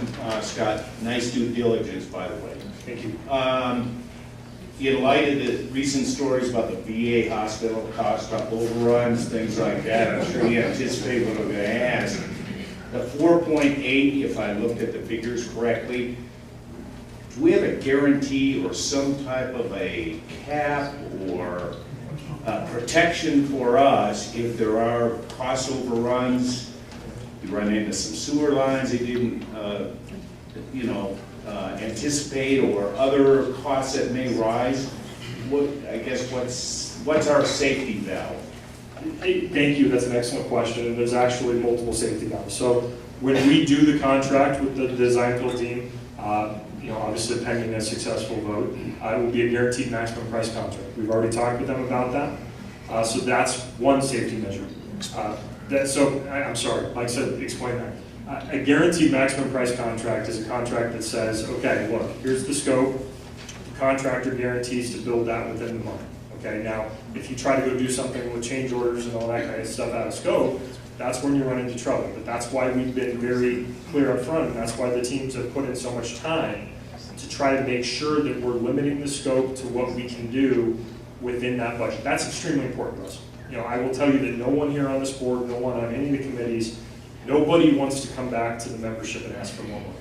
question, Scott. Nice due diligence, by the way. Thank you. In light of the recent stories about the VA hospital cost overruns, things like that, I'm sure you anticipate what I'm going to ask. The 4.8, if I looked at the figures correctly, do we have a guarantee or some type of a cap or protection for us if there are cost overruns? You run into some sewer lines that didn't, anticipate, or other costs that may rise. What's our safety valve? Hey, thank you. That's an excellent question. And there's actually multiple safety valves. So when we do the contract with the design build team, obviously pending a successful vote, it will be a guaranteed maximum price contract. We've already talked with them about that. So that's one safety measure. I'm sorry, Mike said, explain that. A guaranteed maximum price contract is a contract that says, okay, look, here's the scope. The contractor guarantees to build that within the month. Okay, now, if you try to go do something with change orders and all that kind of stuff out of scope, that's when you run into trouble. But that's why we've been very clear up front, and that's why the teams have put in so much time to try to make sure that we're limiting the scope to what we can do within that budget. That's extremely important to us. I will tell you that no one here on this board, no one on any of the committees, nobody wants to come back to the membership and ask for more money.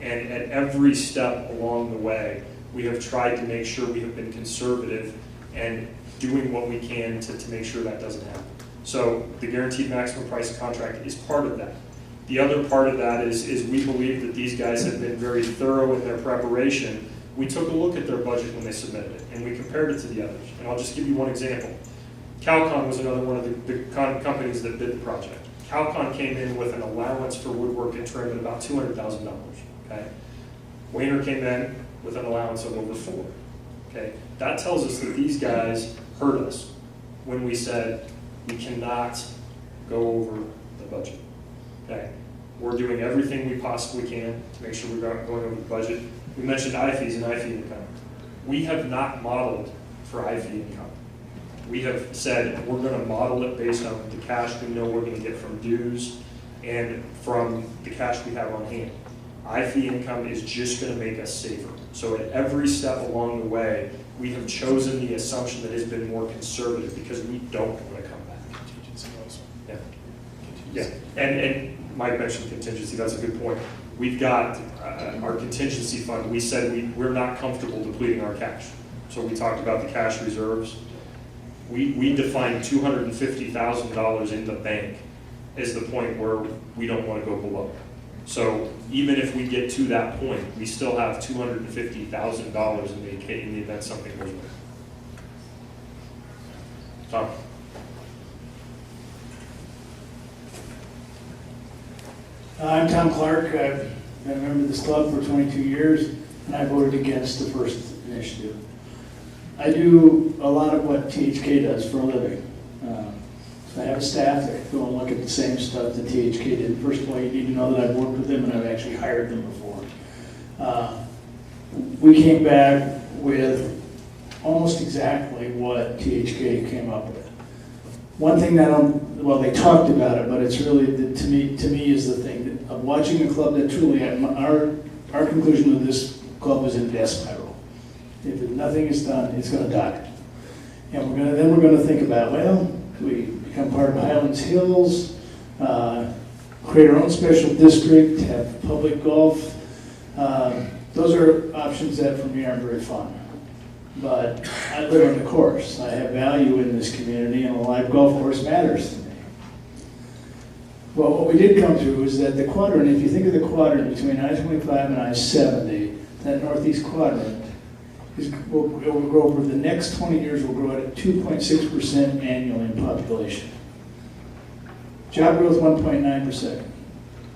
And at every step along the way, we have tried to make sure we have been conservative and doing what we can to make sure that doesn't happen. So the guaranteed maximum price contract is part of that. The other part of that is we believe that these guys have been very thorough in their preparation. We took a look at their budget when they submitted it, and we compared it to the others. And I'll just give you one example. Calcon was another one of the companies that bid the project. Calcon came in with an allowance for woodwork and trim at about $200,000. Okay, Wayner came in with an allowance of over $4 million. Okay, that tells us that these guys heard us when we said we cannot go over the budget. Okay, we're doing everything we possibly can to make sure we're not going over the budget. We mentioned IFEs and IFE income. We have not modeled for IFE income. We have said we're going to model it based on the cash we know we're going to get from dues and from the cash we have on hand. IFE income is just going to make us safer. So at every step along the way, we have chosen the assumption that has been more conservative because we don't want to come back. Contingency also. Yeah. And Mike mentioned contingency. That's a good point. We've got our contingency fund. We said we're not comfortable depleting our cash. So we talked about the cash reserves. We defined $250,000 in the bank as the point where we don't want to go below. So even if we get to that point, we still have $250,000 in the event something goes wrong. Tom? I'm Tom Clark. I've been a member of this club for 22 years, and I voted against the first initiative. I do a lot of what THK does for a living. So I have a staff that go and look at the same stuff that THK did. First of all, you need to know that I've worked with them and I've actually hired them before. We came back with almost exactly what THK came up with. One thing that they talked about it, but it's really, to me is the thing of watching a club that truly, our conclusion of this club is in death spiral. If nothing is done, it's going to die. And we're going to think about, do we become part of Highlands Hills, create our own special district, have public golf? Those are options that for me aren't very fun. But I live on the course. I have value in this community, and a live golf course matters to me. Well, what we did come to is that the quadrant, if you think of the quadrant between I-25 and I-70, that northeast quadrant, will grow over the next 20 years, will grow at 2.6% annually in population. Job growth 1.9%.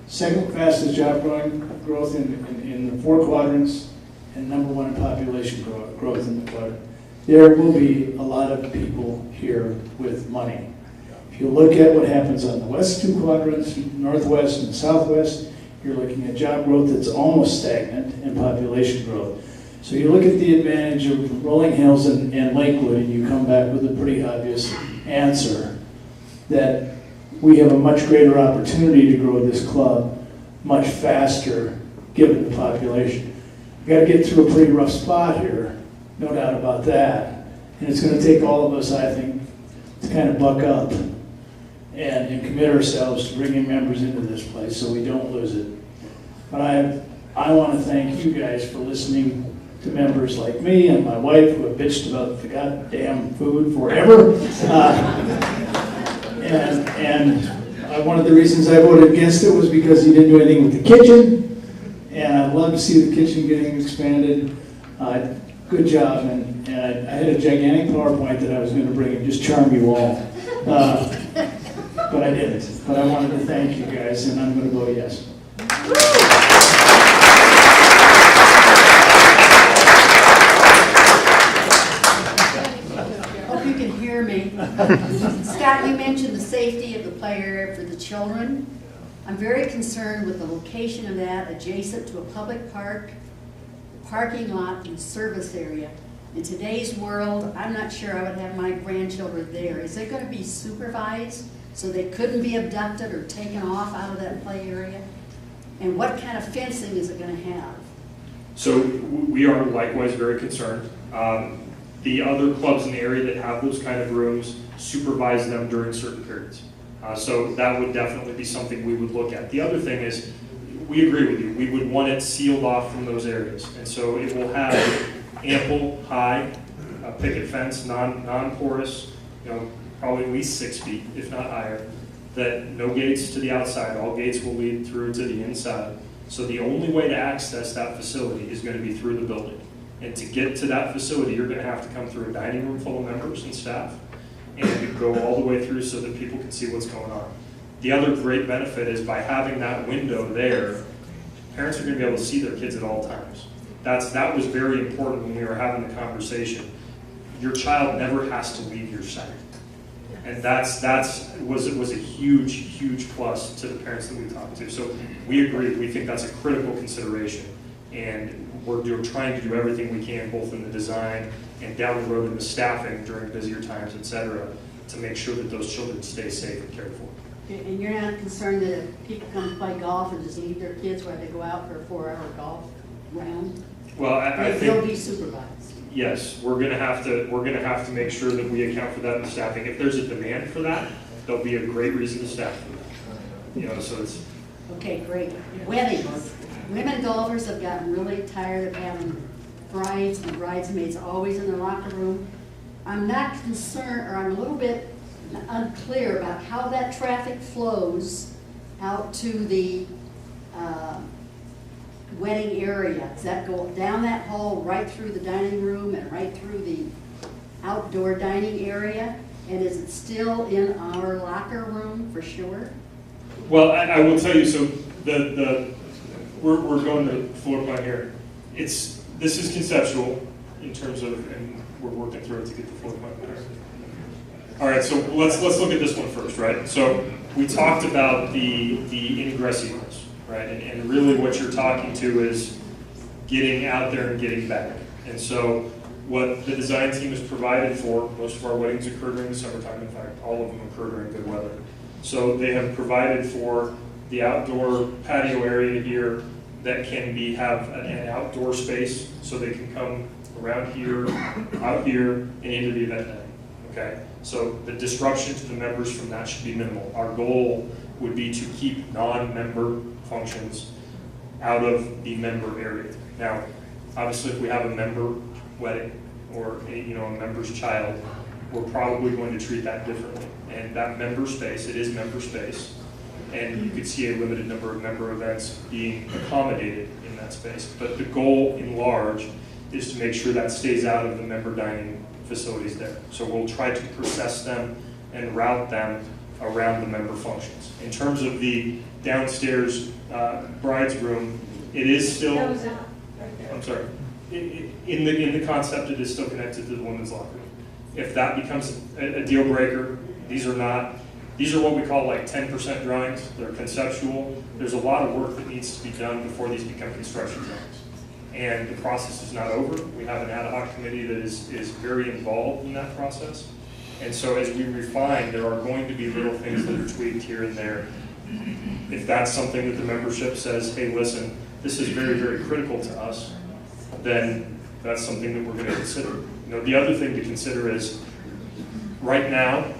Second fastest job growth in the four quadrants, and number one in population growth in the quadrant. There will be a lot of people here with money. If you look at what happens on the west two quadrants, northwest and southwest, you're looking at job growth that's almost stagnant and population growth. So you look at the advantage of Rolling Hills and Lakewood, and you come back with a pretty obvious answer that we have a much greater opportunity to grow this club much faster given the population. We've got to get through a pretty rough spot here, no doubt about that. And it's going to take all of us, I think, to kind of buck up and commit ourselves to bringing members into this place so we don't lose it. But I want to thank you guys for listening to members like me and my wife who have bitched about the goddamn food forever. And one of the reasons I voted against it was because you didn't do anything with the kitchen. And I'd love to see the kitchen getting expanded. Good job. And I had a gigantic PowerPoint that I was going to bring and just charm you all. But I didn't. But I wanted to thank you guys, and I'm going to vote yes. Hope you can hear me. Scott, you mentioned the safety of the play area for the children. I'm very concerned with the location of that adjacent to a public park, parking lot, and service area. In today's world, I'm not sure I would have my grandchildren there. Is it going to be supervised so they couldn't be abducted or taken off out of that play area? And what kind of fencing is it going to have? So we are likewise very concerned. The other clubs in the area that have those kind of rooms supervise them during certain periods. So that would definitely be something we would look at. The other thing is, we agree with you. We would want it sealed off from those areas. And so it will have ample, high picket fence, non-porous, probably at least 6 feet, if not higher, that no gates to the outside, all gates will lead through to the inside. So the only way to access that facility is going to be through the building. And to get to that facility, you're going to have to come through a dining room full of members and staff and go all the way through so that people can see what's going on. The other great benefit is by having that window there, parents are going to be able to see their kids at all times. That was very important when we were having the conversation. Your child never has to leave your sight. And was a huge plus to the parents that we talked to. So we agree. We think that's a critical consideration, and we're trying to do everything we can, both in the design and down the road in the staffing during busier times, et cetera, to make sure that those children stay safe and cared for. And you're not concerned that if people come to play golf and just leave their kids while they go out for a 4-hour golf round? Well, I They'll think be supervised. yes, we're gonna have to make sure that we account for that in the staffing. If there's a demand for that, there'll be a great reason to staff for that. So it's Okay, great. Weddings. Women golfers have gotten really tired of having brides and bridesmaids always in their locker room. I'm not concerned, or I'm a little bit unclear about how that traffic flows out to the wedding area. Does that go down that hall, right through the dining room and right through the outdoor dining area? And is it still in our locker room for sure? well, I will tell you. So we're going to floor plan here. This is conceptual in terms of, and we're working through it to get the floor plan there. All right, so let's look at this one first, right? So we talked about the ingress egress, right? And really what you're talking to is getting out there and getting back. And so what the design team has provided for, most of our weddings occur during the summertime. In fact, all of them occur during good weather. So they have provided for the outdoor patio area here that can have an outdoor space, so they can come around here, out here, and into the event day. Okay, so the disruption to the members from that should be minimal. Our goal would be to keep non-member functions out of the member area. Now, obviously, if we have a member wedding or a member's child, we're probably going to treat that differently. And that member space, it is member space, and you could see a limited number of member events being accommodated in that space. But the goal in large is to make sure that stays out of the member dining facilities there. So we'll try to process them and route them around the member functions. In terms of the downstairs bride's room, it is still, I'm sorry, in the concept, it is still connected to the women's locker room. If that becomes a deal breaker, these are what we call like 10% drawings. They're conceptual. There's a lot of work that needs to be done before these become construction drawings. And the process is not over. We have an ad hoc committee that is very involved in that process. And so as we refine, there are going to be little things that are tweaked here and there. If that's something that the membership says, hey, listen, this is very, very critical to us, then that's something that we're going to consider. The other thing to consider is, right now,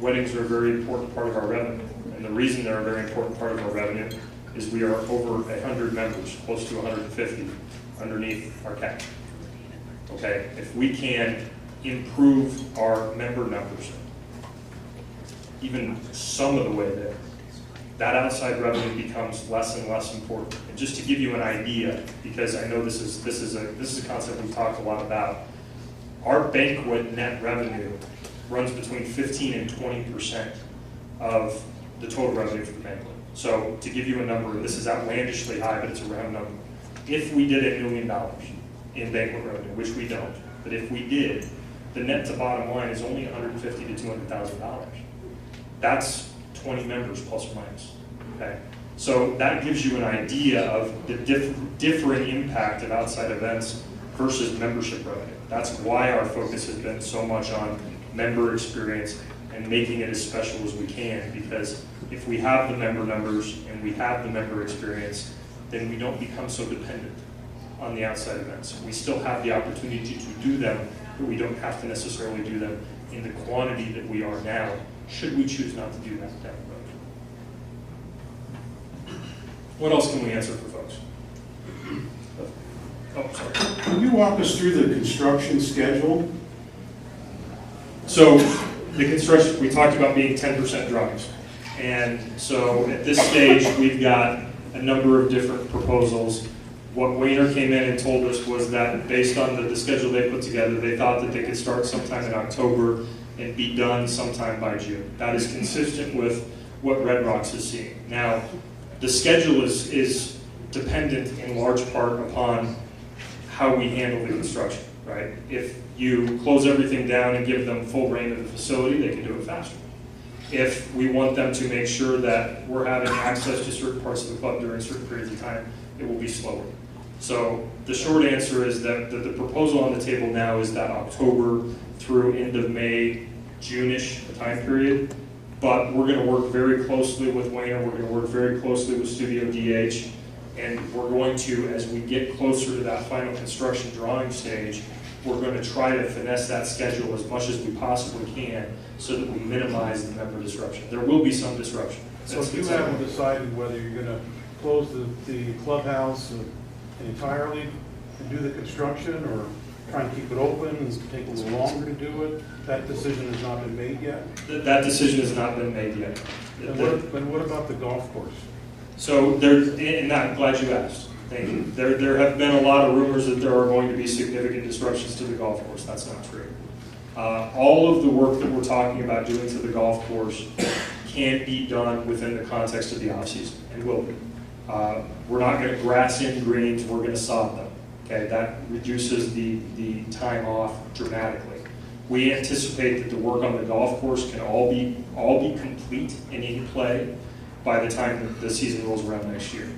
weddings are a very important part of our revenue. And the reason they're a very important part of our revenue is we are over 100 members, close to 150, underneath our cap. Okay, if we can improve our member numbers, even some of the way there, that outside revenue becomes less and less important. And just to give you an idea, because I know this is a concept we've talked a lot about, our banquet net revenue runs between 15 and 20% of the total revenue for the banquet. So to give you a number, and this is outlandishly high, but it's a round number. If we did $1 million in banquet revenue, which we don't, but if we did, the net to bottom line is only $150,000 to $200,000. That's 20 members plus or minus. Okay, so that gives you an idea of the differing impact of outside events versus membership revenue. That's why our focus has been so much on member experience and making it as special as we can, because if we have the member numbers and we have the member experience, then we don't become so dependent on the outside events. We still have the opportunity to do them, but we don't have to necessarily do them in the quantity that we are now, should we choose not to do that down the road. What else can we answer for folks? Oh, sorry. Can you walk us through the construction schedule? So the construction, we talked about being 10% drawings. And so at this stage, we've got a number of different proposals. What Wayner came in and told us was that based on the schedule they put together, they thought that they could start sometime in October and be done sometime by June. That is consistent with what Red Rocks is seeing. Now, the schedule is dependent in large part upon how we handle the construction, right? If you close everything down and give them full reign of the facility, they can do it faster. If we want them to make sure that we're having access to certain parts of the club during certain periods of time, it will be slower. So the short answer is that the proposal on the table now is that October through end of May, June-ish time period. But we're going to work very closely with Wayner, we're going to work very closely with Studio DH, and we're going to, as we get closer to that final construction drawing stage, we're going to try to finesse that schedule as much as we possibly can so that we minimize the member disruption. There will be some disruption. So if you haven't decided whether you're going to close the clubhouse entirely and do the construction, or try and keep it open and take a little longer to do it, that decision has not been made yet? That decision has not been made yet. And what about the golf course? So and I'm glad you asked. Thank you. There have been a lot of rumors that there are going to be significant disruptions to the golf course. That's not true. All of the work that we're talking about doing to the golf course can be done within the context of the off-season, and will be. We're not going to grass in greens, we're going to sod them. Okay, that reduces the time off dramatically. We anticipate that the work on the golf course can all be complete and in play by the time that the season rolls around next year.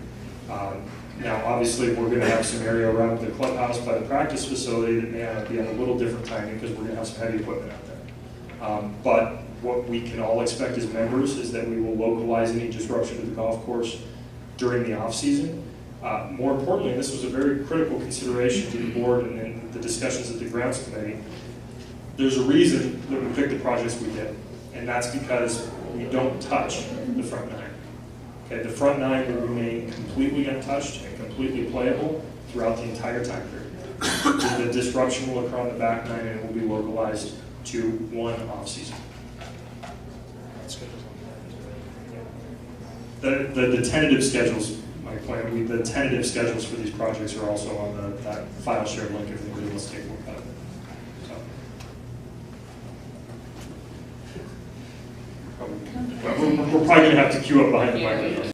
Now, obviously, we're going to have some area around the clubhouse by the practice facility that may be on a little different timing because we're going to have some heavy equipment out there. But what we can all expect as members is that we will localize any disruption to the golf course during the off-season. More importantly, and this was a very critical consideration to the board and the discussions at the grounds committee, there's a reason that we picked the projects we did, and that's because we don't touch the front nine. Okay, the front nine will remain completely untouched and completely playable throughout the entire time period. The disruption will occur on the back nine, and it will be localized to one off-season. The tentative schedules, my plan, the tentative schedules for these projects are also on that file share link if anybody wants to take a look at it. So. We're probably going to have to queue up behind the microphone.